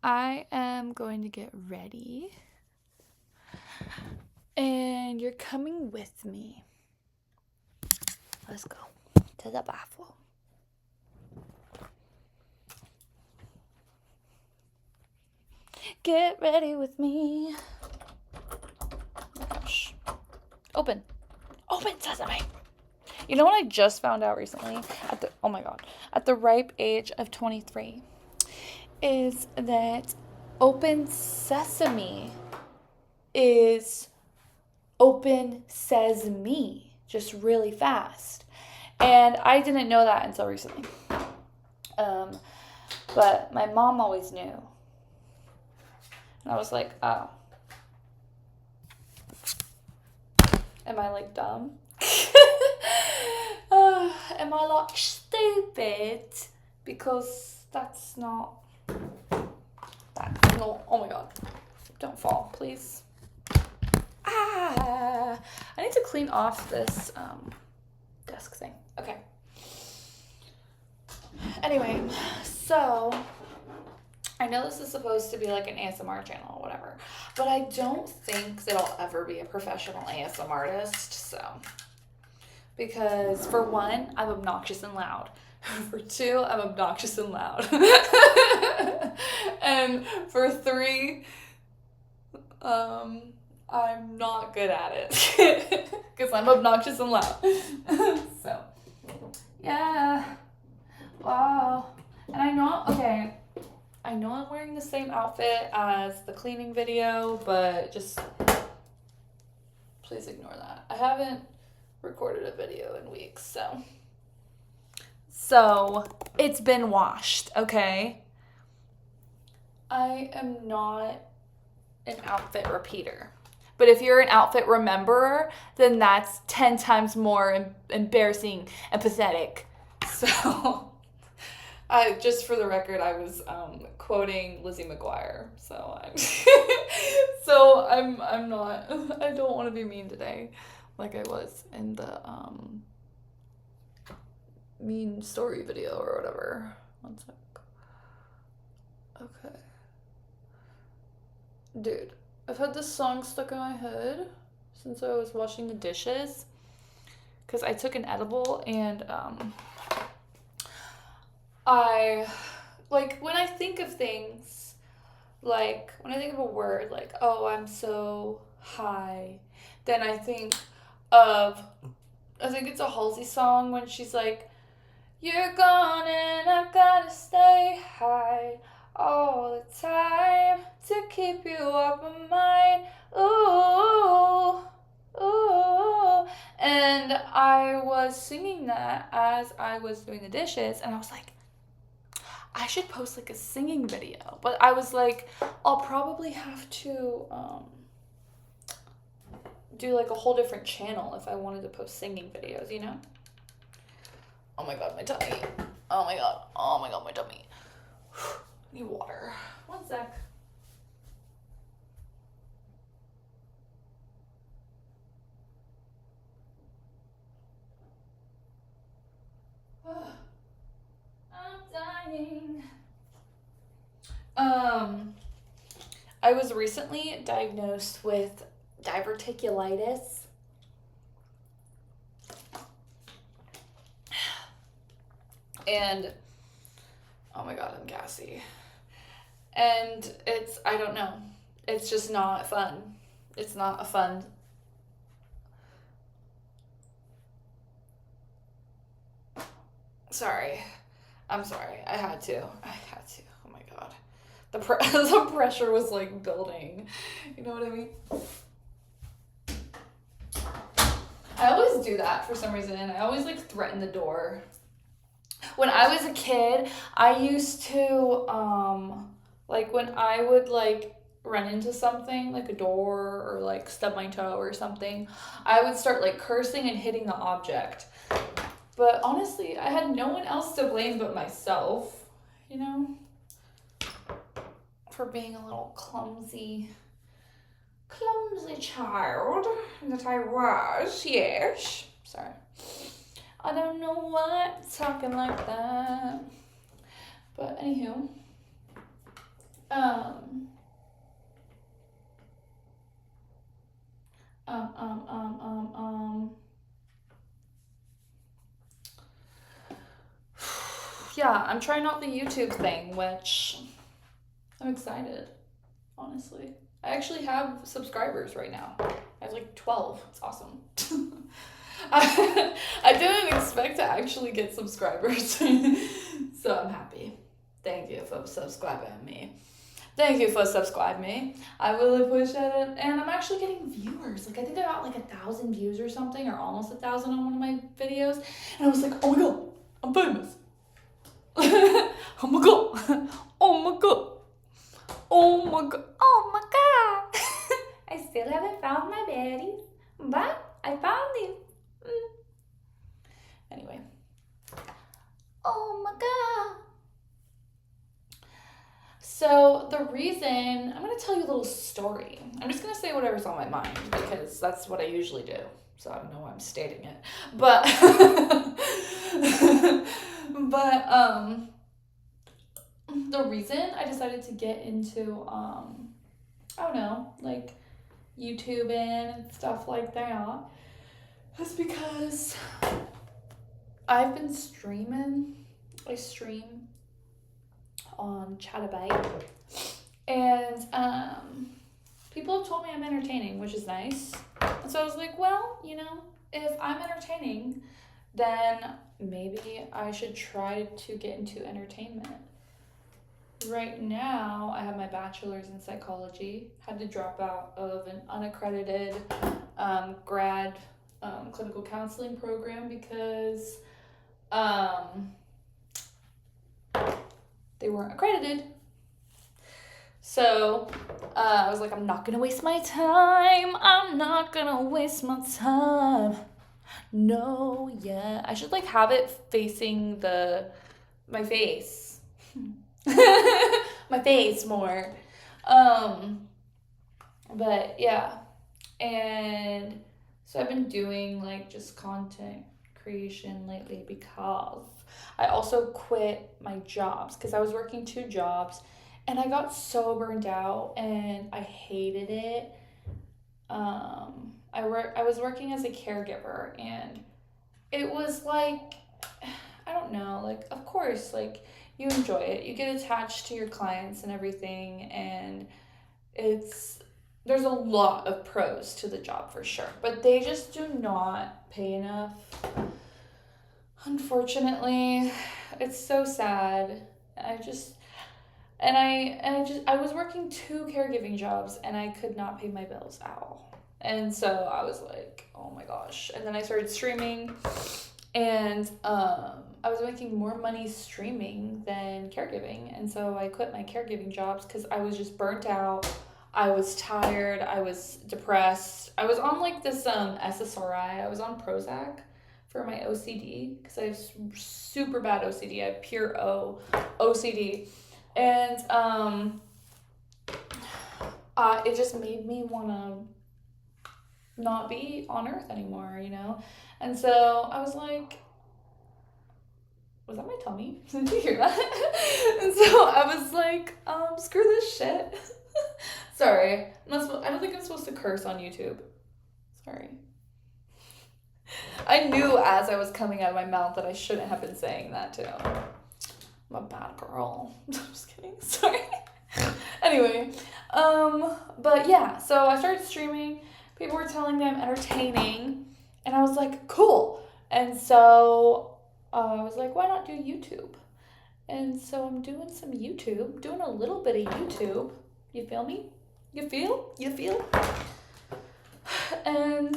I am going to get ready. And you're coming with me. Let's go to the bathroom. Get ready with me. Oh gosh. Open, sesame. You know what I just found out recently? At the ripe age of 23, is that open sesame is open sesame, just really fast. And I didn't know that until recently. But my mom always knew. And I was like, oh. Am I like dumb? Am I like stupid? Because that's not, oh my god. Don't fall, please. I need to clean off this desk thing. Okay. Anyway, so I know this is supposed to be like an ASMR channel or whatever, but I don't think that I'll ever be a professional ASMR artist, so. Because for one, I'm obnoxious and loud. For two, I'm obnoxious and loud. And for three, I'm not good at it. Because I'm obnoxious and loud. So, yeah. Wow. And I know I'm wearing the same outfit as the cleaning video, but just please ignore that. I haven't recorded a video in weeks, so it's been washed, okay? I am not an outfit repeater. But if you're an outfit rememberer, then that's 10 times more embarrassing and pathetic. So, just for the record, I was quoting Lizzie McGuire. So I'm not. I don't want to be mean today, like I was in the mean story video or whatever. One sec. Okay. Dude, I've had this song stuck in my head since I was washing the dishes. Because I took an edible and when I think of things, like, when I think of a word, like, oh, I'm so high, then I think it's a Halsey song when she's like, you're gone and I gotta stay high all the time to keep you up in mind, ooh, ooh. And I was singing that as I was doing the dishes, and I was like, I should post like a singing video. But I was like, I'll probably have to do like a whole different channel if I wanted to post singing videos, you know? Oh my god, my tummy. Oh my god, my tummy. I need water. One sec. I'm dying. I was recently diagnosed with diverticulitis. And oh my god, I'm gassy. And I don't know. It's just not fun. It's not a fun. Sorry. I'm sorry. I had to. Oh my god. The pressure was like building. You know what I mean? I always do that for some reason. I always like threaten the door. When I was a kid, I used to, when I would, like, run into something, like a door or, like, stub my toe or something, I would start, like, cursing and hitting the object. But honestly, I had no one else to blame but myself, you know, for being a little clumsy child that I was, yes. Sorry. I don't know why I'm talking like that. But anywho, Um, um, um, um, um, um. Yeah, I'm trying out the YouTube thing, which I'm excited, honestly. I actually have subscribers right now. I have like 12. It's awesome. I didn't expect to actually get subscribers. So I'm happy. Thank you for subscribing me. Thank you for subscribing me. I really appreciate it. And I'm actually getting viewers. Like I think I got like 1,000 views or something, or almost 1,000 on one of my videos. And I was like, oh my god, I'm famous. Oh my god. Oh my god. Oh my god. Oh my god. I still haven't found my baddies, but I found him. Anyway. Oh my god. So the reason, I'm going to tell you a little story. I'm just going to say whatever's on my mind because that's what I usually do. So I don't know why I'm stating it. But, the reason I decided to get into, I don't know, like YouTubing and stuff like that is because I've been streaming. I stream on Chatterbait, and people have told me I'm entertaining, which is nice. And so I was like, well, if I'm entertaining, then maybe I should try to get into entertainment. Right now, I have my bachelor's in psychology. Had to drop out of an unaccredited grad clinical counseling program because they weren't accredited. So I was like, I'm not gonna waste my time. I'm not gonna waste my time. No, yeah. I should like have it facing my face. My face more. But yeah. And so I've been doing like just content creation lately because I also quit my jobs because I was working 2 jobs and I got so burned out and I hated it. I was working as a caregiver and it was like, I don't know, like of course like you enjoy it. You get attached to your clients and everything, and there's a lot of pros to the job for sure, but they just do not pay enough. Unfortunately, it's so sad. I was working 2 caregiving jobs and I could not pay my bills at all. And so I was like, oh my gosh. And then I started streaming and I was making more money streaming than caregiving. And so I quit my caregiving jobs because I was just burnt out. I was tired. I was depressed. I was on like this SSRI. I was on Prozac for my OCD because I have super bad OCD. I have pure OCD. And it just made me want to not be on Earth anymore, And so I was like, was that my tummy? Did you hear that? And so I was like, screw this shit. Sorry. I don't think I'm supposed to curse on YouTube. Sorry. I knew as I was coming out of my mouth that I shouldn't have been saying that too. I'm a bad girl. I'm just kidding. Sorry. Anyway, but yeah, so I started streaming. People were telling me I'm entertaining, and I was like, cool. And so I was like, why not do YouTube? And so I'm doing some YouTube, doing a little bit of YouTube. You feel me? You feel? You feel? And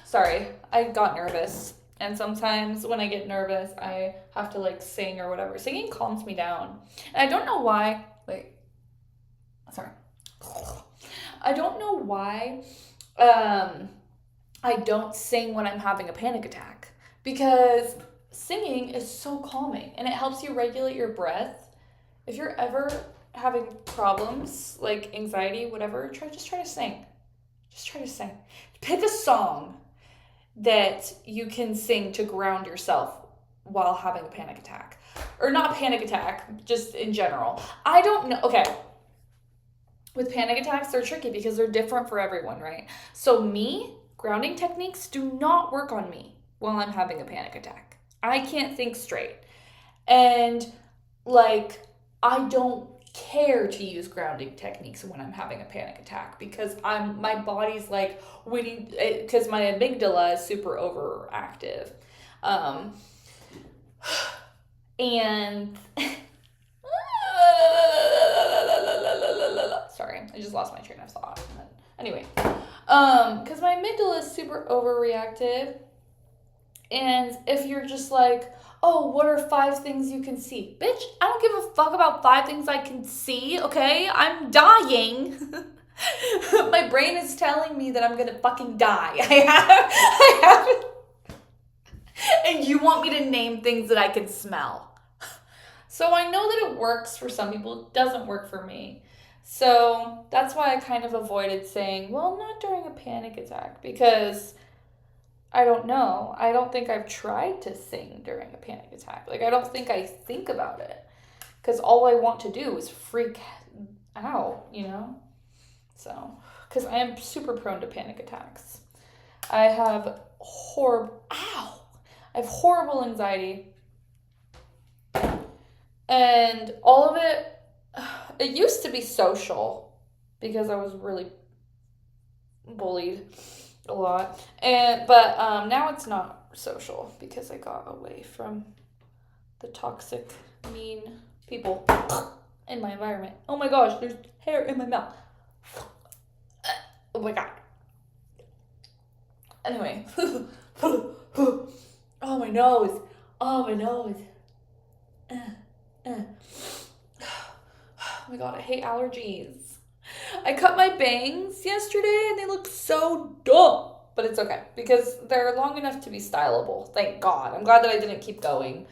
sorry, I got nervous. And sometimes when I get nervous, I have to like sing or whatever. Singing calms me down. And I don't know why. Wait. Sorry. I don't know why I don't sing when I'm having a panic attack. Because singing is so calming and it helps you regulate your breath. If you're ever having problems like anxiety, whatever, just try to sing. Just try to sing. Pick a song that you can sing to ground yourself while having a panic attack. Or not panic attack, just in general. I don't know. Okay. With panic attacks, they're tricky because they're different for everyone, right? So me, grounding techniques do not work on me while I'm having a panic attack. I can't think straight. And like, I don't care to use grounding techniques when I'm having a panic attack because my body's like waiting, because my amygdala is super overactive. And sorry, I just lost my train of thought. Anyway, because my amygdala is super overreactive, and if you're just like, oh, what are 5 things you can see? Bitch, I don't give a fuck about 5 things I can see, okay? I'm dying. My brain is telling me that I'm gonna fucking die. I have, and you want me to name things that I can smell. So I know that it works for some people, it doesn't work for me. So that's why I kind of avoided saying, well, not during a panic attack, because I don't know. I don't think I've tried to sing during a panic attack. Like, I don't think I think about it, because all I want to do is freak out, you know? So, because I am super prone to panic attacks. I have horrible anxiety. And all of it used to be social because I was really bullied a lot. But now it's not social because I got away from the toxic, mean people in my environment. Oh my gosh, there's hair in my mouth. Oh my god. Anyway. Oh, my nose. Oh, my nose. Oh my god, I hate allergies. I cut my bangs yesterday and they look so dumb. But it's okay because they're long enough to be stylable. Thank God. I'm glad that I didn't keep going.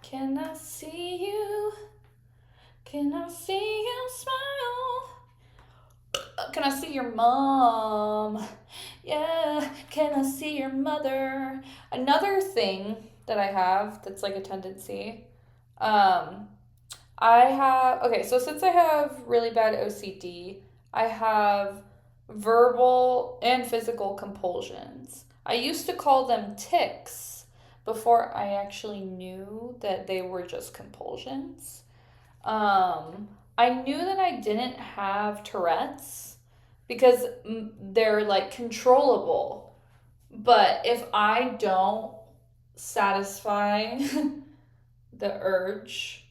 Can I see you? Can I see you smile? Can I see your mom? Yeah, can I see your mother? Another thing that I have that's like a tendency, so since I have really bad OCD, I have verbal and physical compulsions. I used to call them tics before I actually knew that they were just compulsions. I knew that I didn't have Tourette's because they're like controllable. But if I don't satisfy the urge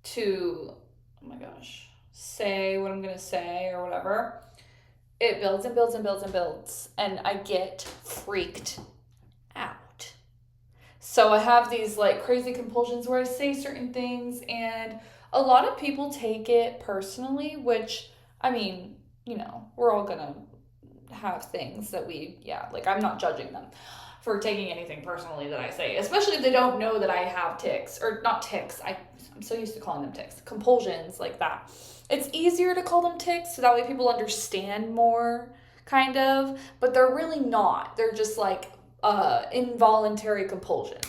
to, oh my gosh, say what I'm going to say or whatever, it builds and builds and builds and builds. And I get freaked out. So I have these like crazy compulsions where I say certain things, and a lot of people take it personally, which, I mean, you know, we're all gonna have things that I'm not judging them for taking anything personally that I say, especially if they don't know that I have tics, or not tics, I'm so used to calling them tics, compulsions like that. It's easier to call them tics so that way people understand more, kind of, but they're really not. They're just like involuntary compulsions.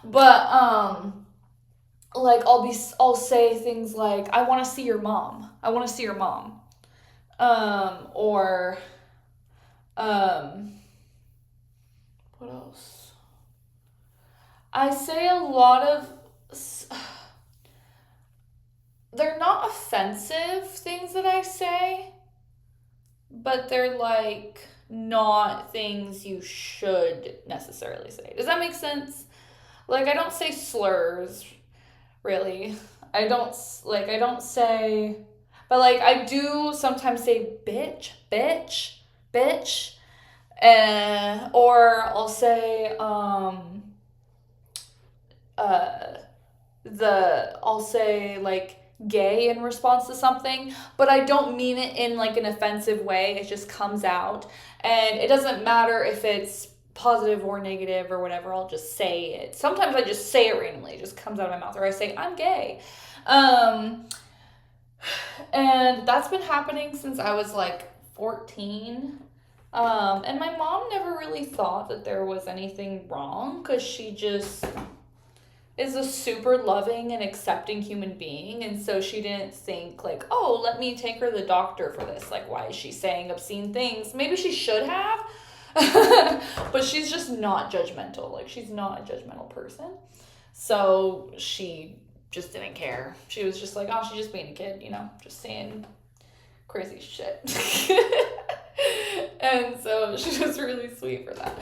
But like I'll say things like, I want to see your mom. I want to see your mom. Or what else? I say a lot of, they're not offensive things that I say, but they're like not things you should necessarily say. Does that make sense? Like, I don't say slurs, really. I don't say, but like I do sometimes say bitch, or I'll say I'll say like gay in response to something, but I don't mean it in like an offensive way. It just comes out, and it doesn't matter if it's positive or negative or whatever, I'll just say it. Sometimes I just say it randomly. It just comes out of my mouth. Or I say, I'm gay. And that's been happening since I was like 14. And my mom never really thought that there was anything wrong because she just is a super loving and accepting human being. And so she didn't think like, oh, let me take her to the doctor for this. Like, why is she saying obscene things? Maybe she should have. But she's just not judgmental. Like, she's not a judgmental person. So she just didn't care. She was just like, oh, she's just being a kid, you know, just saying crazy shit. And so she was really sweet for that.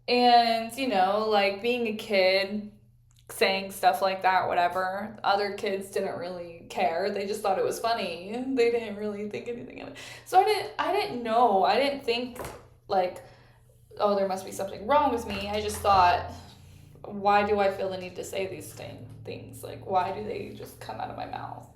And, you know, like being a kid, saying stuff like that, whatever, other kids didn't really care. They just thought it was funny. They didn't really think anything of it. So I didn't know. I didn't think like, oh, there must be something wrong with me. I just thought, why do I feel the need to say these things? Like, why do they just come out of my mouth?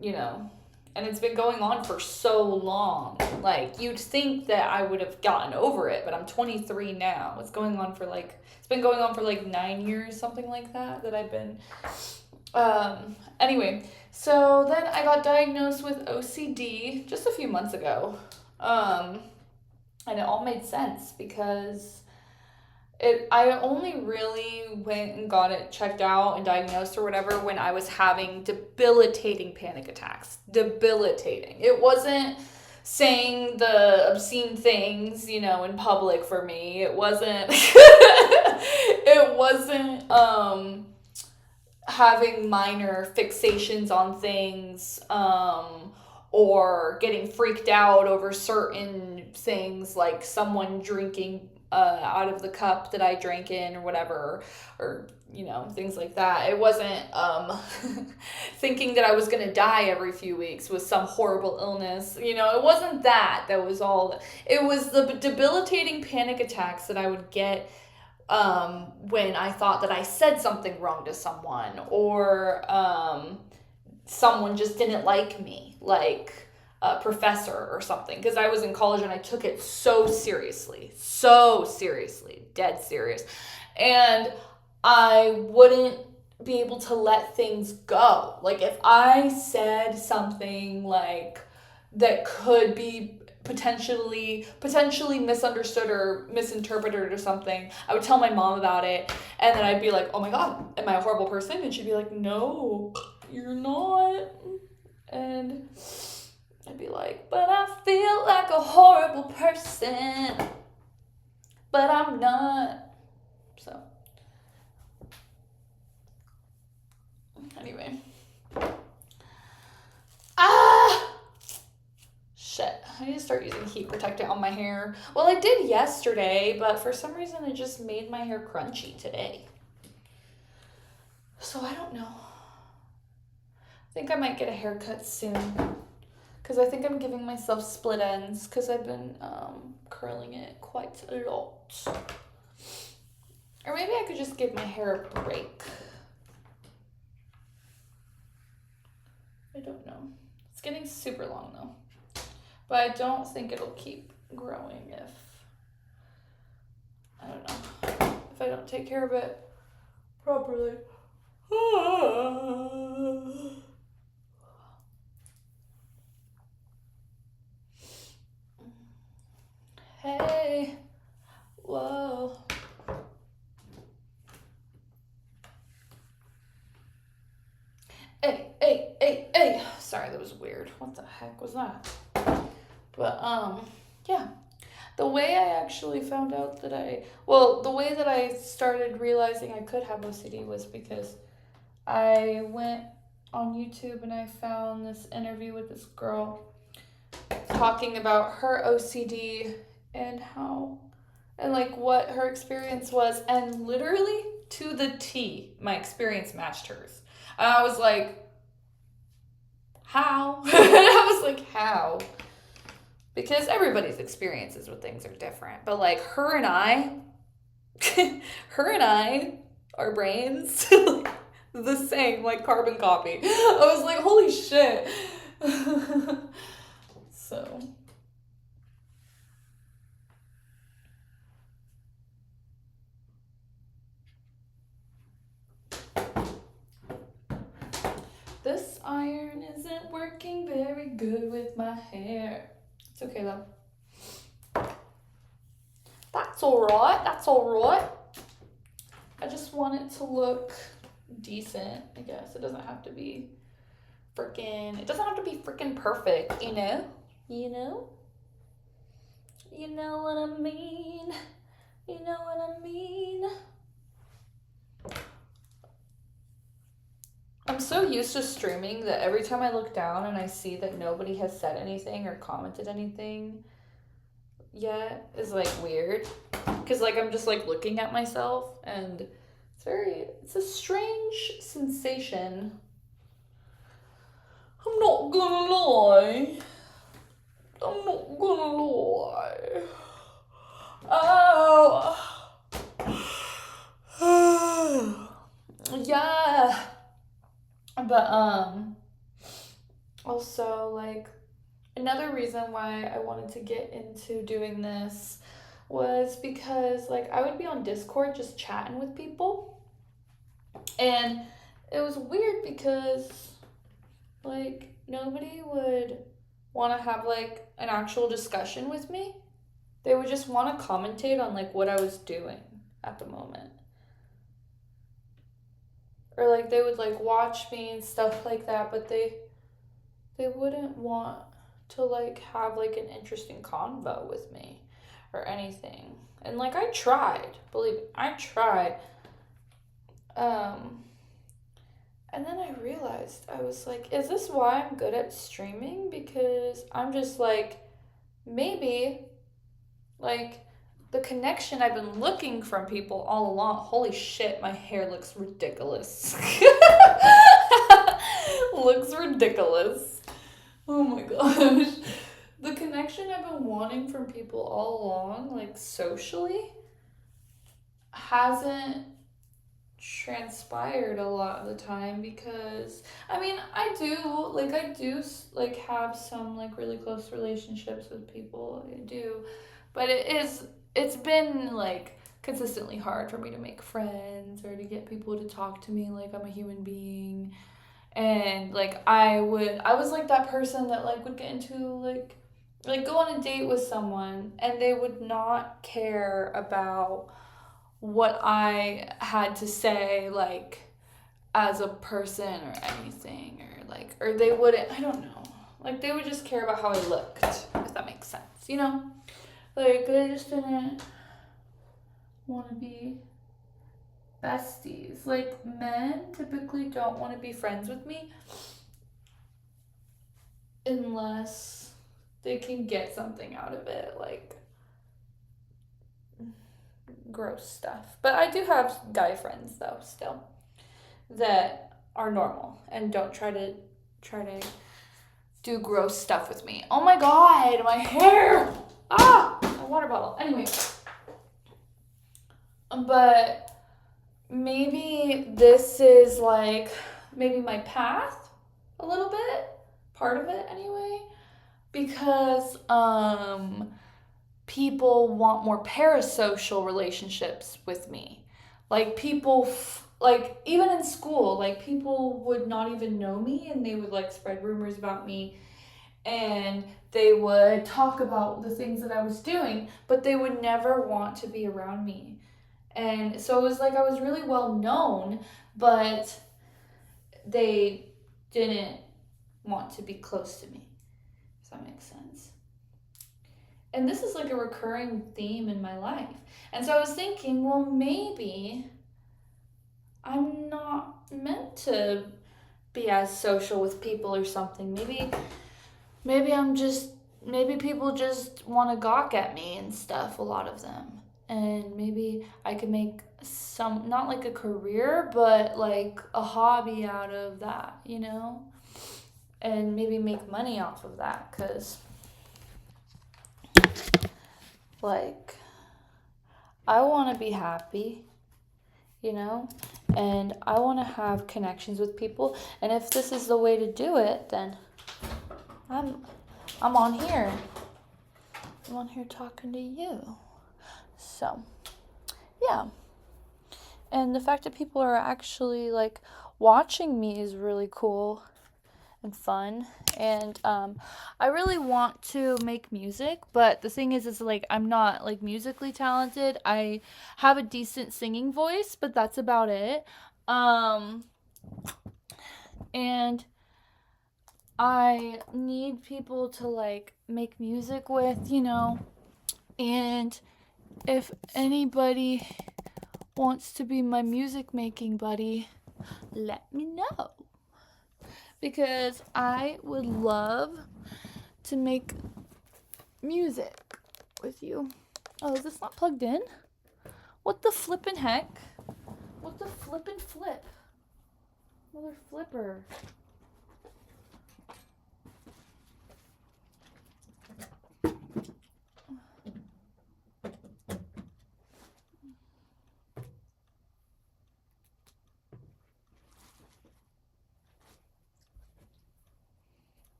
You know, and it's been going on for so long. Like, you'd think that I would have gotten over it, but I'm 23 now. It's been going on for like 9 years, something like that I've been, anyway, so then I got diagnosed with OCD just a few months ago, and it all made sense because I only really went and got it checked out and diagnosed or whatever when I was having debilitating panic attacks. Debilitating. It wasn't saying the obscene things, you know, in public for me. It wasn't having minor fixations on things, or getting freaked out over certain things, like someone drinking out of the cup that I drank in or whatever, or, you know, things like that. It wasn't thinking that I was going to die every few weeks with some horrible illness. You know, it wasn't that. That was all. It was the debilitating panic attacks that I would get when I thought that I said something wrong to someone, or someone just didn't like me, like a professor or something, because I was in college and I took it so seriously, dead serious, and I wouldn't be able to let things go. Like, if I said something like that could be potentially misunderstood or misinterpreted or something, I would tell my mom about it, and then I'd be like, oh my god, am I a horrible person? And she'd be like, no, you're not. And I'd be like, but I feel like a horrible person, but I'm not. So anyway, shit, I need to start using heat protectant on my hair. Well, I did yesterday, but for some reason it just made my hair crunchy today. So I don't know. I think I might get a haircut soon, because I think I'm giving myself split ends, because I've been curling it quite a lot. Or maybe I could just give my hair a break. I don't know. It's getting super long though. But I don't think it'll keep growing if, I don't know, if I don't take care of it properly. Hey, whoa. Hey. Sorry, that was weird. What the heck was that? But, yeah. The way I actually found out that the way that I started realizing I could have OCD was because I went on YouTube and I found this interview with this girl talking about her OCD and like what her experience was, and literally to the T, my experience matched hers. And I was like, how? I was like, how? Because everybody's experiences with things are different. But like her and I, our brains, the same, like carbon copy. I was like, holy shit. So, This iron isn't working very good with my hair. It's okay though. That's alright. That's alright. I just want it to look decent, I guess. It doesn't have to be freaking perfect, you know? You know? You know what I mean? You know what I mean? I'm so used to streaming that every time I look down and I see that nobody has said anything or commented anything yet is like weird. Because like I'm just like looking at myself and it's a strange sensation. I'm not gonna lie. Oh. Yeah. But also like another reason why I wanted to get into doing this was because like I would be on Discord just chatting with people, and it was weird because like nobody would want to have like an actual discussion with me. They would just want to commentate on like what I was doing at the moment. Or like they would like watch me and stuff like that, but they wouldn't want to like have like an interesting convo with me or anything. And like I tried, believe me, I tried. And then I realized, I was like, is this why I'm good at streaming? Because I'm just like, maybe like the connection I've been looking from people all along. Holy shit, my hair looks ridiculous. Looks ridiculous. Oh my gosh. The connection I've been wanting from people all along, like socially, hasn't transpired a lot of the time because I mean I do like have some like really close relationships with people. I do, but it's been like consistently hard for me to make friends or to get people to talk to me like I'm a human being. And like I was like that person that like would get into like go on a date with someone and they would not care about what I had to say like as a person or anything, or they wouldn't, I don't know, like they would just care about how I looked, if that makes sense, you know, like they just didn't want to be besties. Like men typically don't want to be friends with me unless they can get something out of it, like gross stuff. But I do have guy friends though still that are normal and don't try to do gross stuff with me. Oh my god, my hair! Ah, my water bottle. Anyway, but maybe this is like maybe my path a little bit, part of it anyway, because people want more parasocial relationships with me. Like people like even in school, like people would not even know me and they would like spread rumors about me, and they would talk about the things that I was doing, but they would never want to be around me. And so it was like I was really well known, but they didn't want to be close to me. Does that make sense? And this is like a recurring theme in my life. And so I was thinking, well, maybe I'm not meant to be as social with people or something. Maybe people just want to gawk at me and stuff, a lot of them. And maybe I could make some, not like a career, but like a hobby out of that, you know? And maybe make money off of that, because like I want to be happy, you know? And I want to have connections with people. And if this is the way to do it, then I'm on here. I'm on here talking to you. So, yeah. And the fact that people are actually like watching me is really cool. and fun. And I really want to make music, but the thing is like I'm not like musically talented. I have a decent singing voice, but that's about it. And I need people to like make music with, and if anybody wants to be my music making buddy, let me know. Because I would love to make music with you. Oh, is this not plugged in? What the flippin' heck? What the flippin' flip? Mother flipper.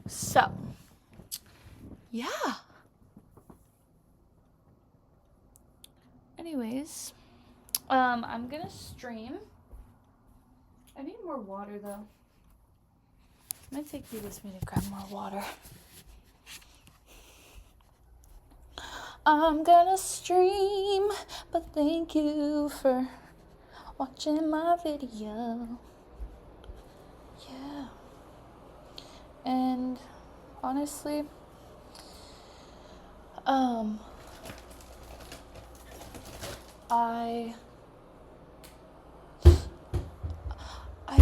So, yeah. Anyways, I'm gonna stream. I need more water though. I'm gonna take you with me to grab more water. I'm gonna stream, but thank you for watching my video. Yeah. And honestly, I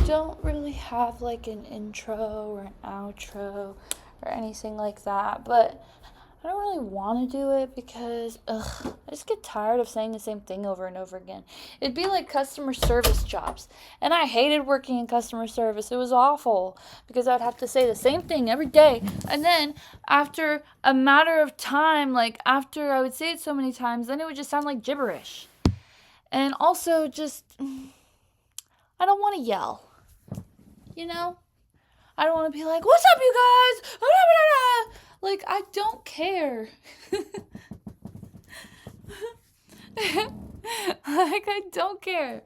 don't really have like an intro or an outro or anything like that, but I don't really want to do it because I just get tired of saying the same thing over and over again. It'd be like customer service jobs, and I hated working in customer service. It was awful because I'd have to say the same thing every day, and then after a matter of time, like after I would say it so many times, then it would just sound like gibberish. And also just I don't want to yell, I don't want to be like, what's up, you guys? Like, I don't care. Like, I don't care.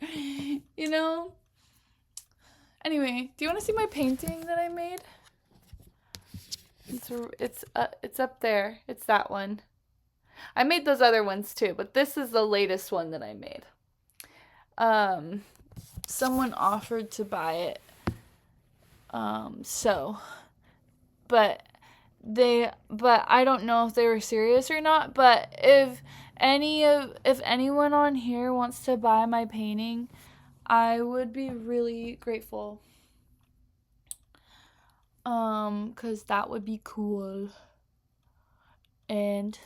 Anyway, do you want to see my painting that I made? It's up there. It's that one. I made those other ones too, but this is the latest one that I made. Someone offered to buy it. But I don't know if they were serious or not, but if anyone on here wants to buy my painting, I would be really grateful. 'Cause that would be cool. And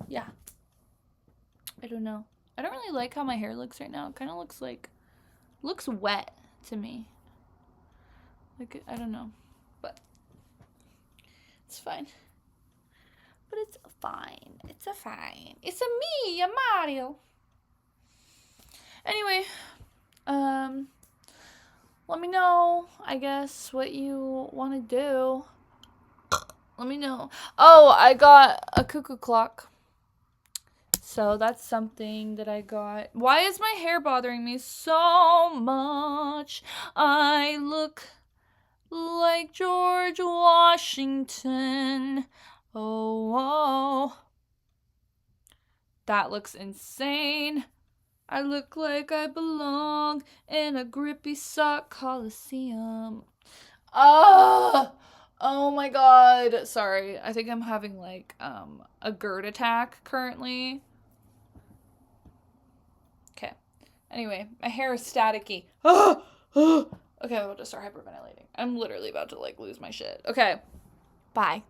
yeah. I don't know. I don't really like how my hair looks right now. It kind of looks wet to me. Like, I don't know. But it's fine. But it's fine. It's fine. It's me, Mario. Anyway, let me know, I guess, what you want to do. Let me know. Oh, I got a cuckoo clock. So that's something that I got. Why is my hair bothering me so much? I look like George Washington. Oh. That looks insane. I look like I belong in a grippy sock coliseum. Oh my god. Sorry. I think I'm having like a GERD attack currently. Okay. Anyway, my hair is staticky. Okay, I'll just start hyperventilating. I'm literally about to like lose my shit. Okay. Bye.